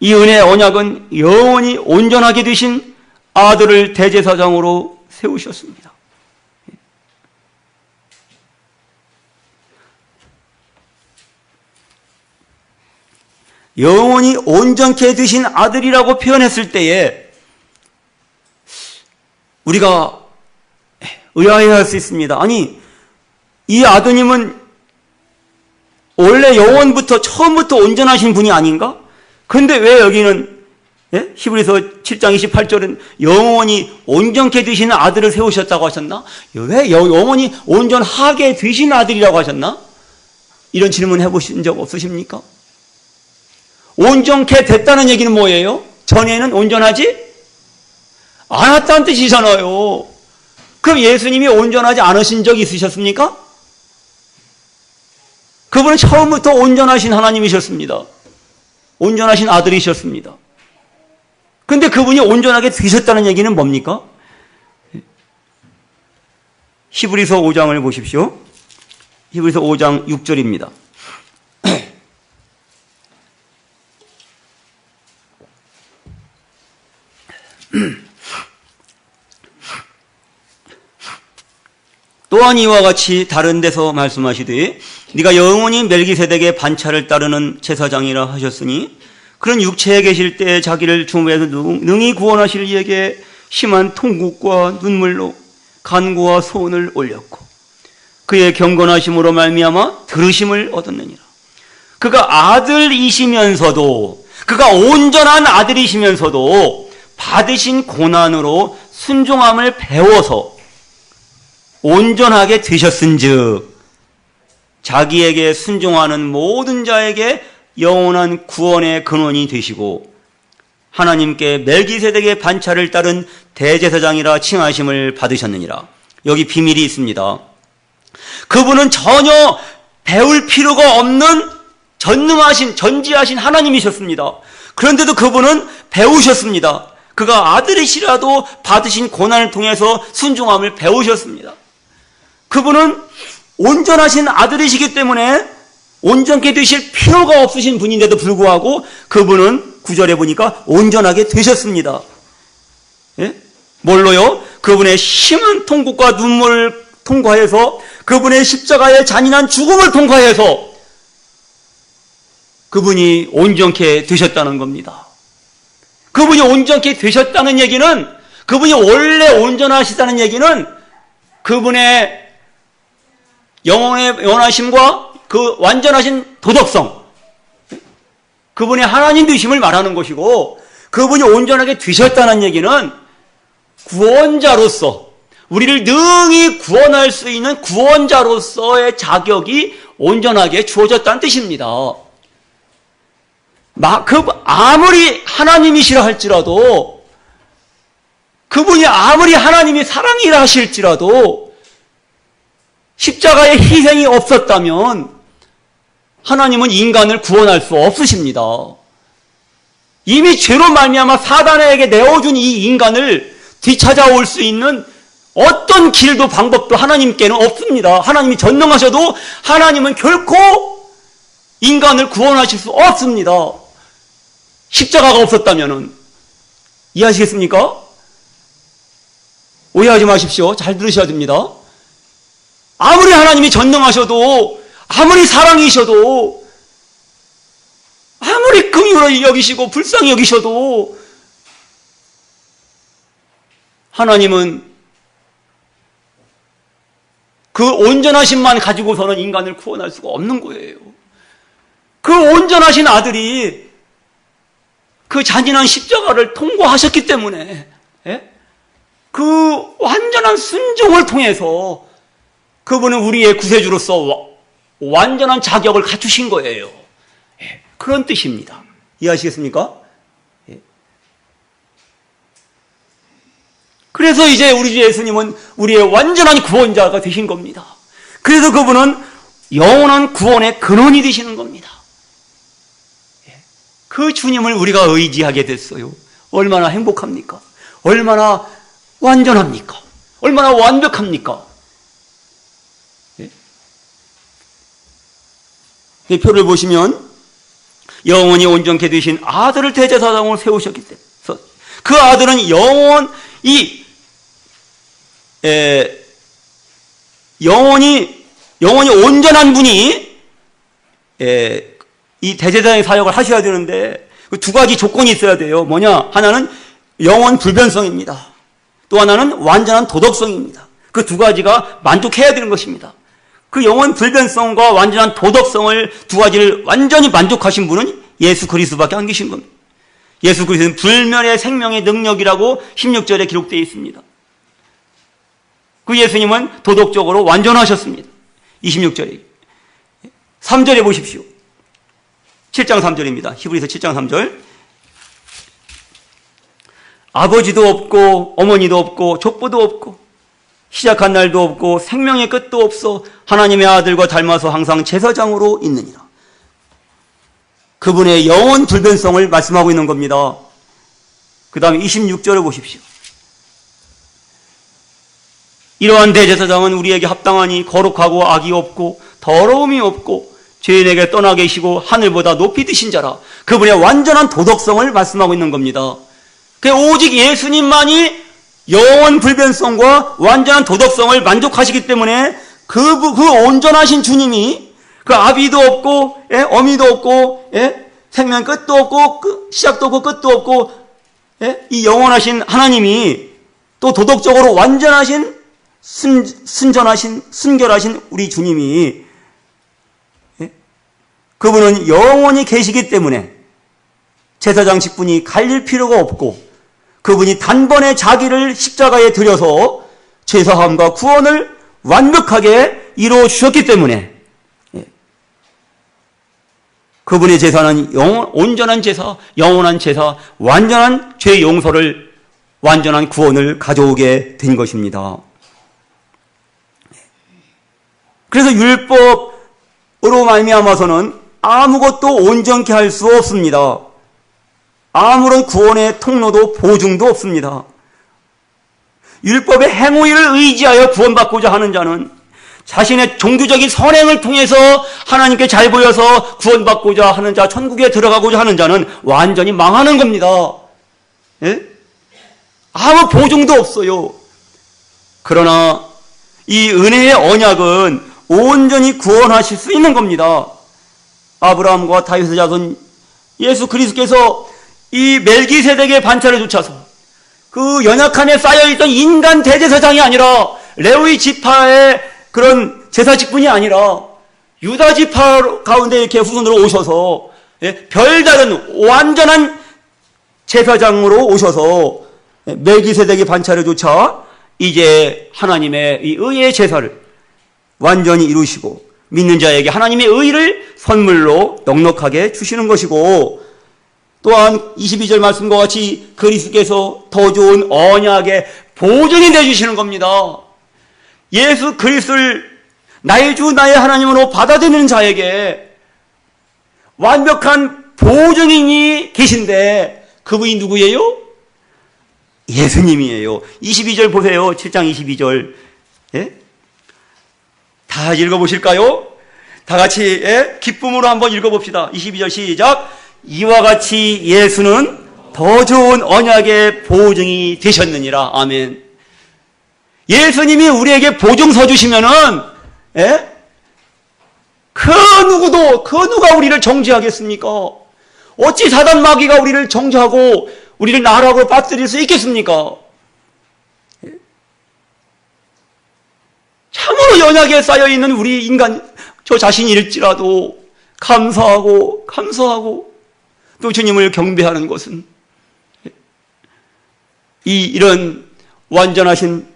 이 은혜의 언약은 영원히 온전하게 되신 아들을 대제사장으로 세우셨습니다. 영원히 온전케 되신 아들이라고 표현했을 때에 우리가 의아해할 수 있습니다. 아니, 이 아드님은 원래 영원부터 처음부터 온전하신 분이 아닌가? 근데 왜 여기는 히브리서 7장 28절은 영원히 온전케 되시는 아들을 세우셨다고 하셨나? 왜 영원히 온전하게 되신 아들이라고 하셨나? 이런 질문 해보신 적 없으십니까? 온전케 됐다는 얘기는 뭐예요? 전에는 온전하지 않았다는 뜻이잖아요. 그럼 예수님이 온전하지 않으신 적이 있으셨습니까? 그분은 처음부터 온전하신 하나님이셨습니다. 온전하신 아들이셨습니다. 근데 그분이 온전하게 되셨다는 얘기는 뭡니까? 히브리서 5장을 보십시오. 히브리서 5장 6절입니다. 또한 이와 같이 다른 데서 말씀하시되 네가 영원히 멜기세덱의 반차를 따르는 제사장이라 하셨으니 그런 육체에 계실 때 자기를 중보에서 능히 구원하실 이에게 심한 통곡과 눈물로 간구와 소원을 올렸고 그의 경건하심으로 말미암아 들으심을 얻었느니라. 그가 아들이시면서도 그가 온전한 아들이시면서도 받으신 고난으로 순종함을 배워서 온전하게 되셨은즉 자기에게 순종하는 모든 자에게 영원한 구원의 근원이 되시고 하나님께 멜기세덱의 반차를 따른 대제사장이라 칭하심을 받으셨느니라. 여기 비밀이 있습니다. 그분은 전혀 배울 필요가 없는 전능하신 전지하신 하나님이셨습니다. 그런데도 그분은 배우셨습니다. 그가 아들이시라도 받으신 고난을 통해서 순종함을 배우셨습니다. 그분은 온전하신 아들이시기 때문에 온전케 되실 필요가 없으신 분인데도 불구하고 그분은 9절에 보니까 온전하게 되셨습니다. 예? 뭘로요? 그분의 심한 통곡과 눈물을 통과해서 그분의 십자가의 잔인한 죽음을 통과해서 그분이 온전케 되셨다는 겁니다. 그분이 온전케 되셨다는 얘기는 그분이 원래 온전하시다는 얘기는 그분의 영혼의 원하심과 그 완전하신 도덕성, 그분의 하나님 되심을 말하는 것이고 그분이 온전하게 되셨다는 얘기는 구원자로서 우리를 능히 구원할 수 있는 구원자로서의 자격이 온전하게 주어졌다는 뜻입니다. 아무리 하나님이시라 할지라도 그분이 아무리 하나님이 사랑이라 하실지라도 십자가의 희생이 없었다면 하나님은 인간을 구원할 수 없으십니다. 이미 죄로 말미암아 사단에게 내어준 이 인간을 뒤찾아올 수 있는 어떤 길도 방법도 하나님께는 없습니다. 하나님이 전능하셔도 하나님은 결코 인간을 구원하실 수 없습니다. 십자가가 없었다면은. 이해하시겠습니까? 오해하지 마십시오. 잘 들으셔야 됩니다. 아무리 하나님이 전능하셔도 아무리 사랑이셔도 아무리 긍휼히 여기시고 불쌍히 여기셔도 하나님은 그 온전하심만 가지고서는 인간을 구원할 수가 없는 거예요. 그 온전하신 아들이 그 잔인한 십자가를 통과하셨기 때문에 그 완전한 순종을 통해서 그분은 우리의 구세주로서 완전한 자격을 갖추신 거예요. 그런 뜻입니다. 이해하시겠습니까? 그래서 이제 우리 주 예수님은 우리의 완전한 구원자가 되신 겁니다. 그래서 그분은 영원한 구원의 근원이 되시는 겁니다. 그 주님을 우리가 의지하게 됐어요. 얼마나 행복합니까? 얼마나 완전합니까? 얼마나 완벽합니까? 이 표를 보시면 영원히 온전케 되신 아들을 대제사장으로 세우셨기 때문에 그 아들은 영원히 온전한 분이 이 대제사장의 사역을 하셔야 되는데 그 두 가지 조건이 있어야 돼요. 뭐냐? 하나는 영원 불변성입니다. 또 하나는 완전한 도덕성입니다. 그 두 가지가 만족해야 되는 것입니다. 그 영원 불변성과 완전한 도덕성을 두 가지를 완전히 만족하신 분은 예수 그리스도밖에 안 계신 겁니다. 예수 그리스도는 불멸의 생명의 능력이라고 16절에 기록되어 있습니다. 그 예수님은 도덕적으로 완전하셨습니다. 26절에 3절에 보십시오. 7장 3절입니다. 히브리서 7장 3절. 아버지도 없고 어머니도 없고 족보도 없고 시작한 날도 없고 생명의 끝도 없어 하나님의 아들과 닮아서 항상 제사장으로 있느니라. 그분의 영원 불변성을 말씀하고 있는 겁니다. 그 다음에 26절을 보십시오. 이러한 대제사장은 우리에게 합당하니 거룩하고 악이 없고 더러움이 없고 죄인에게 떠나 계시고 하늘보다 높이 드신 자라. 그분의 완전한 도덕성을 말씀하고 있는 겁니다. 오직 예수님만이 영원 불변성과 완전한 도덕성을 만족하시기 때문에 그 온전하신 주님이 그 아비도 없고 어미도 없고 생명 끝도 없고 시작도 없고 끝도 없고 이 영원하신 하나님이 또 도덕적으로 완전하신 순전하신 순결하신 우리 주님이 그분은 영원히 계시기 때문에 제사장 직분이 갈릴 필요가 없고 그분이 단번에 자기를 십자가에 들여서 죄사함과 구원을 완벽하게 이루어 주셨기 때문에 그분의 제사는 온전한 제사, 영원한 제사, 완전한 죄 용서를, 완전한 구원을 가져오게 된 것입니다. 그래서 율법으로 말미암아서는 아무것도 온전케 할 수 없습니다. 아무런 구원의 통로도 보증도 없습니다. 율법의 행위를 의지하여 구원받고자 하는 자는 자신의 종교적인 선행을 통해서 하나님께 잘 보여서 구원받고자 하는 자, 천국에 들어가고자 하는 자는 완전히 망하는 겁니다. 아무 보증도 없어요. 그러나 이 은혜의 언약은 온전히 구원하실 수 있는 겁니다. 아브라함과 다윗의 자손 예수 그리스도께서 이 멜기세덱의 반차를 쫓아서 그 연약함에 쌓여있던 인간 대제사장이 아니라 레위 지파의 그런 제사 직분이 아니라 유다 지파 가운데 이렇게 후손으로 오셔서 별다른 완전한 제사장으로 오셔서 멜기세덱의 반차를 쫓아 이제 하나님의 이 의의 제사를 완전히 이루시고 믿는 자에게 하나님의 의를 선물로 넉넉하게 주시는 것이고 또한 22절 말씀과 같이 그리스도께서 더 좋은 언약의 보증이 되어주시는 겁니다. 예수 그리스도를 나의 주 나의 하나님으로 받아들이는 자에게 완벽한 보증인이 계신데 그분이 누구예요? 예수님이에요. 22절 보세요. 7장 22절. 다 읽어보실까요? 다 같이 기쁨으로 한번 읽어봅시다. 22절 시작. 이와 같이 예수는 더 좋은 언약의 보증이 되셨느니라. 아멘. 예수님이 우리에게 보증서 주시면은 그 누가 우리를 정죄하겠습니까? 어찌 사단 마귀가 우리를 정죄하고 우리를 나락으로 빠뜨릴 수 있겠습니까? 참으로 연약에 쌓여있는 우리 인간 저 자신일지라도 감사하고 또 주님을 경배하는 것은 이런 완전하신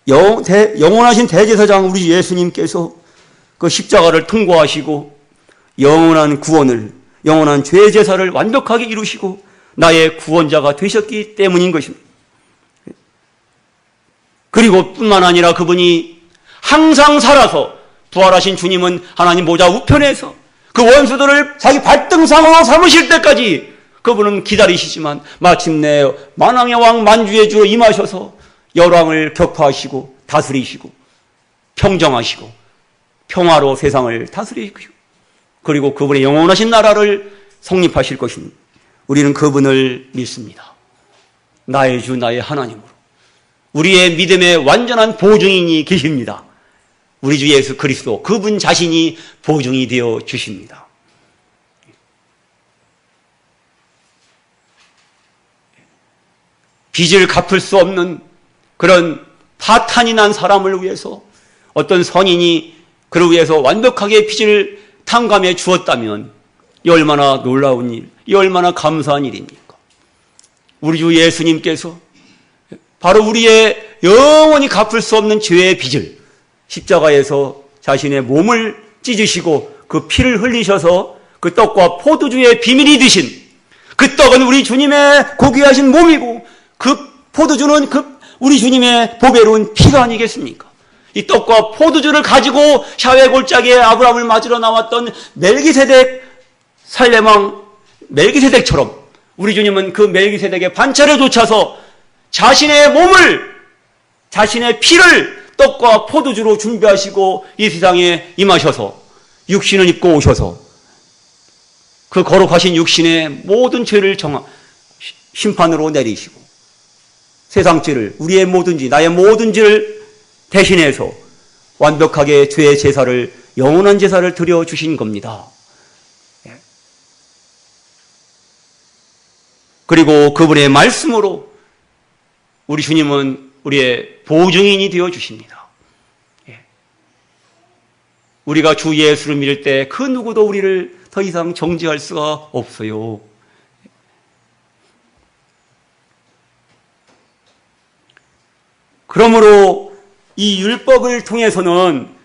영원하신 대제사장 우리 예수님께서 그 십자가를 통과하시고 영원한 구원을, 영원한 죄 제사를 완벽하게 이루시고 나의 구원자가 되셨기 때문인 것입니다. 그리고 뿐만 아니라 그분이 항상 살아서 부활하신 주님은 하나님 보좌 우편에서 그 원수들을 자기 발등상으로 삼으실 때까지 그분은 기다리시지만 마침내 만왕의 왕 만주의 주로 임하셔서 열왕을 격파하시고 다스리시고 평정하시고 평화로 세상을 다스리시고 그리고 그분의 영원하신 나라를 성립하실 것입니다. 우리는 그분을 믿습니다. 나의 주 나의 하나님으로 우리의 믿음의 완전한 보증인이 계십니다. 우리 주 예수 그리스도 그분 자신이 보증이 되어 주십니다. 빚을 갚을 수 없는 그런 파탄이 난 사람을 위해서 어떤 선인이 그를 위해서 완벽하게 빚을 탕감해 주었다면 이 얼마나 놀라운 일, 이 얼마나 감사한 일입니까? 우리 주 예수님께서 바로 우리의 영원히 갚을 수 없는 죄의 빚을 십자가에서 자신의 몸을 찢으시고 그 피를 흘리셔서 그 떡과 포도주의 비밀이 드신 그 떡은 우리 주님의 고귀하신 몸이고 그 포도주는 우리 주님의 보배로운 피가 아니겠습니까? 이 떡과 포도주를 가지고 샤웨 골짜기에 아브라함을 맞으러 나왔던 멜기세덱 살레망 멜기세덱처럼 우리 주님은 그 멜기세덱의 반차를 쫓아서 자신의 몸을 자신의 피를 떡과 포도주로 준비하시고 이 세상에 임하셔서 육신을 입고 오셔서 그 거룩하신 육신의 모든 죄를 심판으로 내리시고 세상 죄를, 우리의 모든 죄, 나의 모든 죄를 대신해서 완벽하게 죄의 제사를, 영원한 제사를 드려주신 겁니다. 그리고 그분의 말씀으로 우리 주님은 우리의 보증인이 되어 주십니다. 우리가 주 예수를 믿을 때 그 누구도 우리를 더 이상 정죄할 수가 없어요. 그러므로 이 율법을 통해서는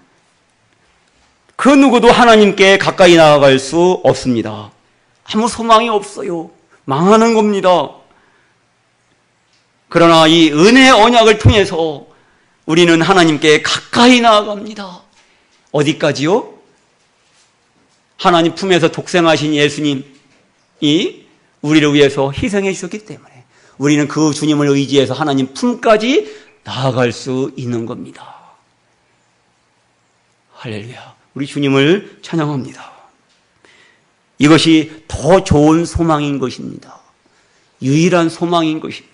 그 누구도 하나님께 가까이 나아갈 수 없습니다. 아무 소망이 없어요. 망하는 겁니다. 그러나 이 은혜의 언약을 통해서 우리는 하나님께 가까이 나아갑니다. 어디까지요? 하나님 품에서 독생하신 예수님이 우리를 위해서 희생해 주셨기 때문에 우리는 그 주님을 의지해서 하나님 품까지 나아갈 수 있는 겁니다. 할렐루야. 우리 주님을 찬양합니다. 이것이 더 좋은 소망인 것입니다. 유일한 소망인 것입니다.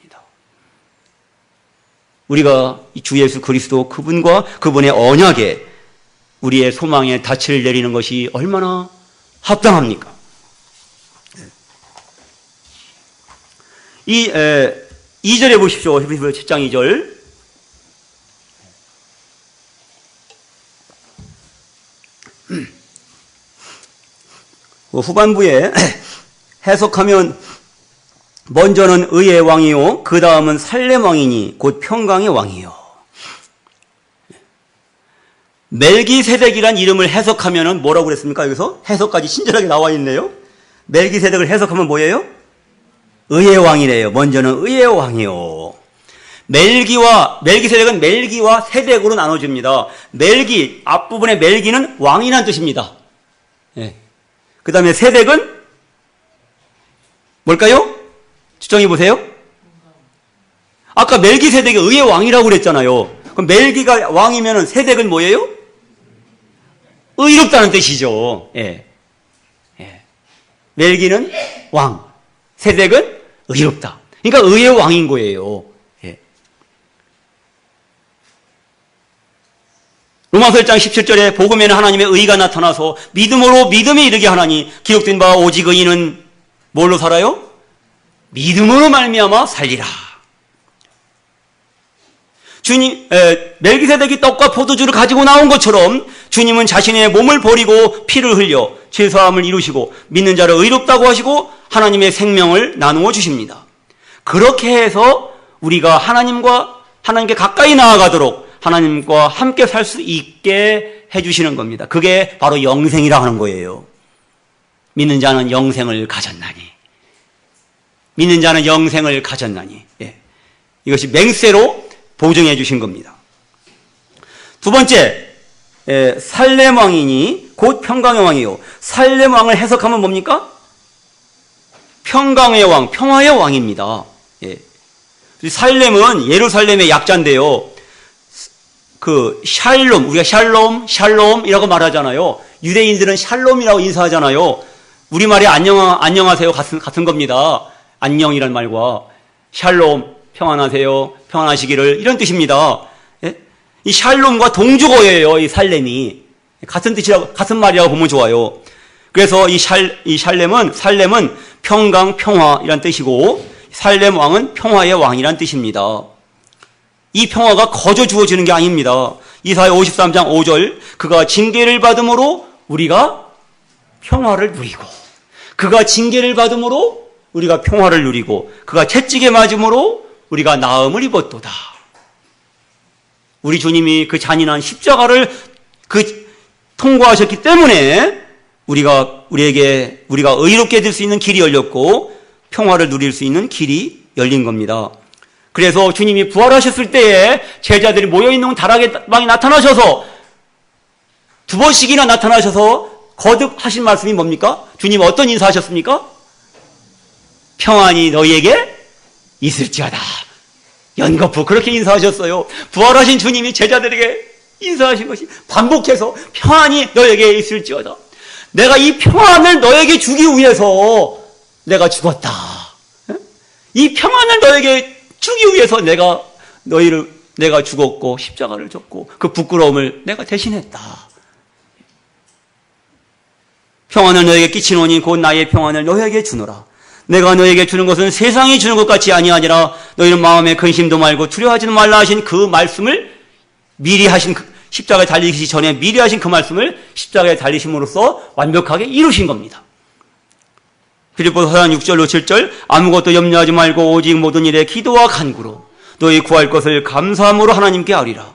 우리가 주 예수 그리스도 그분과 그분의 언약에 우리의 소망의 닻을 내리는 것이 얼마나 합당합니까? 이 2절에 보십시오. 히브리서 7장 2절. 후반부에 해석하면 먼저는 의의 왕이요 그 다음은 살렘 왕이니 곧 평강의 왕이요. 멜기세덱이란 이름을 해석하면 뭐라고 그랬습니까? 여기서 해석까지 친절하게 나와 있네요. 멜기세덱을 해석하면 뭐예요? 의의 왕이래요. 먼저는 의의 왕이요. 멜기세덱은 멜기와 세덱으로 나눠집니다. 멜기, 앞부분의 멜기는 왕이라는 뜻입니다. 예. 그 다음에 세덱은 뭘까요? 추정해 보세요. 아까 멜기세덱이 의의 왕이라고 그랬잖아요. 그럼 멜기가 왕이면 세덱은 뭐예요? 의롭다는 뜻이죠. 예. 예. 멜기는 왕, 세덱은 의롭다. 그러니까 의의 왕인 거예요. 예. 로마서 1장 17절에 복음에는 하나님의 의가 나타나서 믿음으로 믿음에 이르게 하나니 기록된 바 오직 의인은 뭘로 살아요? 믿음으로 말미암아 살리라. 주님, 멜기세덱이 떡과 포도주를 가지고 나온 것처럼 주님은 자신의 몸을 버리고 피를 흘려 죄사함을 이루시고 믿는 자를 의롭다고 하시고 하나님의 생명을 나누어 주십니다. 그렇게 해서 우리가 하나님께 가까이 나아가도록 하나님과 함께 살 수 있게 해주시는 겁니다. 그게 바로 영생이라 하는 거예요. 믿는 자는 영생을 가졌나니. 믿는 자는 영생을 가졌나니. 예. 이것이 맹세로 보증해 주신 겁니다. 두 번째, 살렘 왕이니 곧 평강의 왕이요. 살렘 왕을 해석하면 뭡니까? 평강의 왕, 평화의 왕입니다. 예. 살렘은 예루살렘의 약자인데요. 그 샬롬, 우리가 샬롬이라고 말하잖아요. 유대인들은 샬롬이라고 인사하잖아요. 우리말이 안녕하세요 같은 겁니다. 안녕이란 말과 샬롬, 평안하세요, 평안하시기를, 이런 뜻입니다. 예? 이 샬롬과 동주어예요. 이 살렘이 같은 뜻이라고, 같은 말이라고 보면 좋아요. 그래서 이 살렘은 평강, 평화이란 뜻이고 살렘 왕은 평화의 왕이란 뜻입니다. 이 평화가 거저 주어지는 게 아닙니다. 이사야 53장 5절, 그가 징계를 받음으로 우리가 평화를 누리고, 그가 징계를 받음으로 우리가 평화를 누리고, 그가 채찍에 맞음으로 우리가 나음을 입었도다. 우리 주님이 그 잔인한 십자가를 통과하셨기 때문에 우리가 의롭게 될 수 있는 길이 열렸고 평화를 누릴 수 있는 길이 열린 겁니다. 그래서 주님이 부활하셨을 때에 제자들이 모여있는 다락방에 나타나셔서 두 번씩이나 나타나셔서 거듭 하신 말씀이 뭡니까? 주님 어떤 인사하셨습니까? 평안이 너희에게 있을지어다. 연거푸 그렇게 인사하셨어요. 부활하신 주님이 제자들에게 인사하신 것이 반복해서 평안이 너에게 있을지어다. 내가 이 평안을 너에게 주기 위해서 내가 죽었다. 이 평안을 너에게 주기 위해서 내가 죽었고 십자가를 졌고 그 부끄러움을 내가 대신했다. 평안을 너에게 끼치노니 곧 나의 평안을 너에게 주노라. 내가 너에게 주는 것은 세상이 주는 것 같이 아니하니라. 너희는 마음에 근심도 말고 두려워하지도 말라 하신 그 말씀을 미리 하신 십자가에 달리시기 전에 미리 하신 그 말씀을 십자가에 달리심으로써 완벽하게 이루신 겁니다. 빌립보서 4장 6절로 7절 아무것도 염려하지 말고 오직 모든 일에 기도와 간구로 너희 구할 것을 감사함으로 하나님께 아뢰라.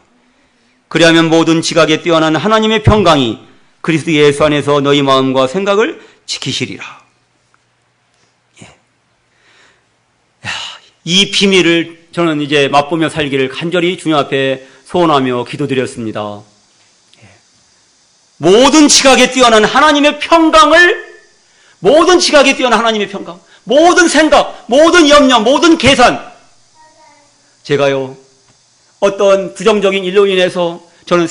그리하면 모든 지각에 뛰어난 하나님의 평강이 그리스도 예수 안에서 너희 마음과 생각을 지키시리라. 이 비밀을 저는 이제 맛보며 살기를 간절히 주님 앞에 소원하며 기도드렸습니다. 모든 지각에 뛰어난 하나님의 평강을, 모든 지각에 뛰어난 하나님의 평강, 모든 생각, 모든 염려, 모든 계산, 제가요 어떤 부정적인 일로 인해서 저는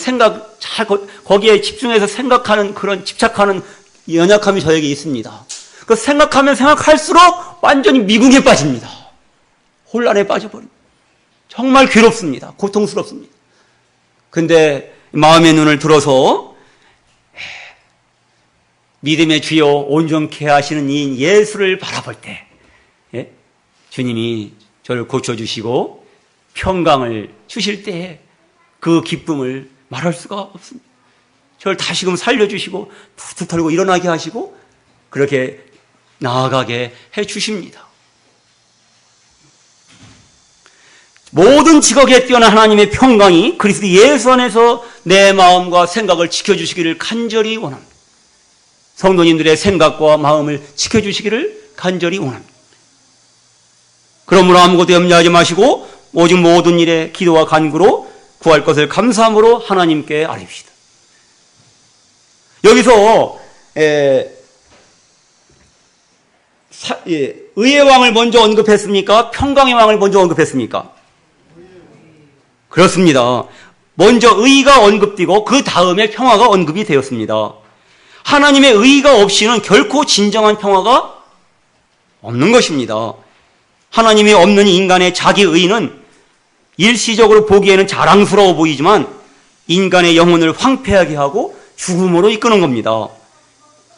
거기에 집중해서 생각하는 그런 집착하는 연약함이 저에게 있습니다. 그 생각하면 생각할수록 완전히 미궁에 빠집니다. 혼란에 빠져버립니다. 정말 괴롭습니다. 고통스럽습니다. 근데 마음의 눈을 들어서 믿음의 주여 온전케 하시는 이 예수를 바라볼 때 주님이 저를 고쳐주시고 평강을 주실 때에 그 기쁨을 말할 수가 없습니다. 저를 다시금 살려주시고 툭툭 털고 일어나게 하시고 그렇게 나아가게 해주십니다. 모든 직업에 뛰어난 하나님의 평강이 그리스도 예수 안에서 내 마음과 생각을 지켜주시기를 간절히 원합니다. 성도님들의 생각과 마음을 지켜주시기를 간절히 원합니다. 그러므로 아무것도 염려하지 마시고 오직 모든 일에 기도와 간구로 구할 것을 감사함으로 하나님께 아뢰시다. 여기서 의의 왕을 먼저 언급했습니까? 평강의 왕을 먼저 언급했습니까? 그렇습니다. 먼저 의가 언급되고 그 다음에 평화가 언급이 되었습니다. 하나님의 의가 없이는 결코 진정한 평화가 없는 것입니다. 하나님이 없는 인간의 자기 의는 일시적으로 보기에는 자랑스러워 보이지만 인간의 영혼을 황폐하게 하고 죽음으로 이끄는 겁니다.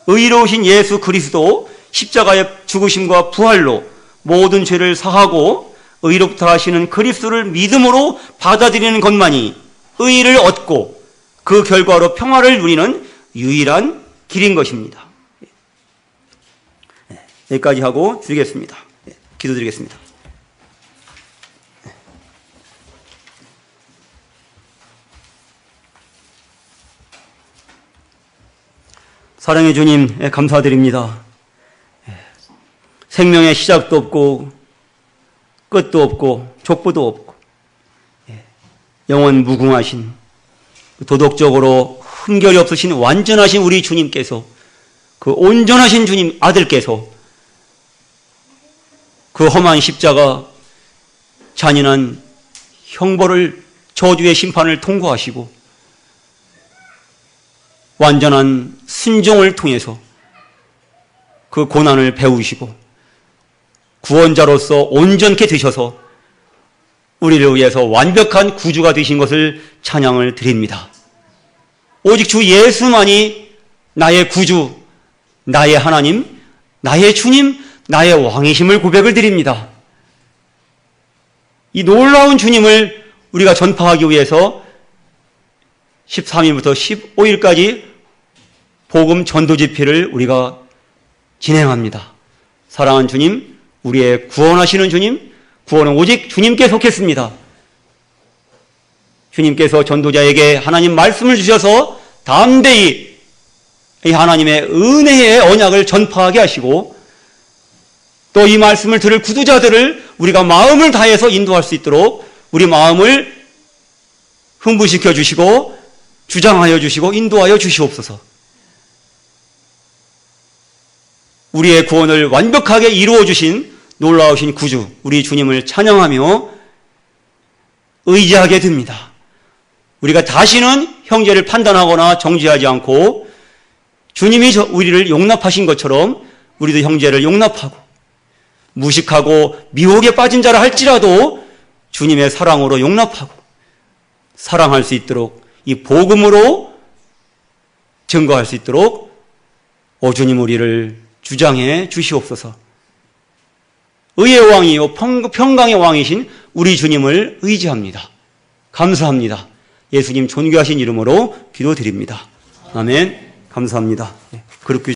의로우신 예수 그리스도 십자가의 죽으심과 부활로 모든 죄를 사하고 의롭다 하시는 그리스도를 믿음으로 받아들이는 것만이 의를 얻고 그 결과로 평화를 누리는 유일한 길인 것입니다. 여기까지 하고 드리겠습니다. 기도드리겠습니다. 사랑의 주님 감사드립니다. 생명의 시작도 없고 끝도 없고 족보도 없고 영원 무궁하신 도덕적으로 흠결이 없으신 완전하신 우리 주님께서 그 온전하신 주님 아들께서 그 험한 십자가 잔인한 형벌을 저주의 심판을 통과하시고 완전한 순종을 통해서 그 고난을 배우시고 구원자로서 온전케 되셔서 우리를 위해서 완벽한 구주가 되신 것을 찬양을 드립니다. 오직 주 예수만이 나의 구주, 나의 하나님, 나의 주님, 나의 왕이심을 고백을 드립니다. 이 놀라운 주님을 우리가 전파하기 위해서 13일부터 15일까지 복음 전도 집회를 우리가 진행합니다. 사랑하는 주님, 우리의 구원하시는 주님, 구원은 오직 주님께 속했습니다. 주님께서 전도자에게 하나님 말씀을 주셔서 담대히 이 하나님의 은혜의 언약을 전파하게 하시고 또 이 말씀을 들을 구두자들을 우리가 마음을 다해서 인도할 수 있도록 우리 마음을 흥분시켜 주시고 주장하여 주시고 인도하여 주시옵소서. 우리의 구원을 완벽하게 이루어 주신 놀라우신 구주 우리 주님을 찬양하며 의지하게 됩니다. 우리가 다시는 형제를 판단하거나 정죄하지 않고 주님이 우리를 용납하신 것처럼 우리도 형제를 용납하고 무식하고 미혹에 빠진 자라 할지라도 주님의 사랑으로 용납하고 사랑할 수 있도록 이 복음으로 증거할 수 있도록 오 주님 우리를 주장해 주시옵소서. 의의 왕이요 평강의 왕이신 우리 주님을 의지합니다. 감사합니다. 예수님 존귀하신 이름으로 기도드립니다. 아멘. 감사합니다. 그렇게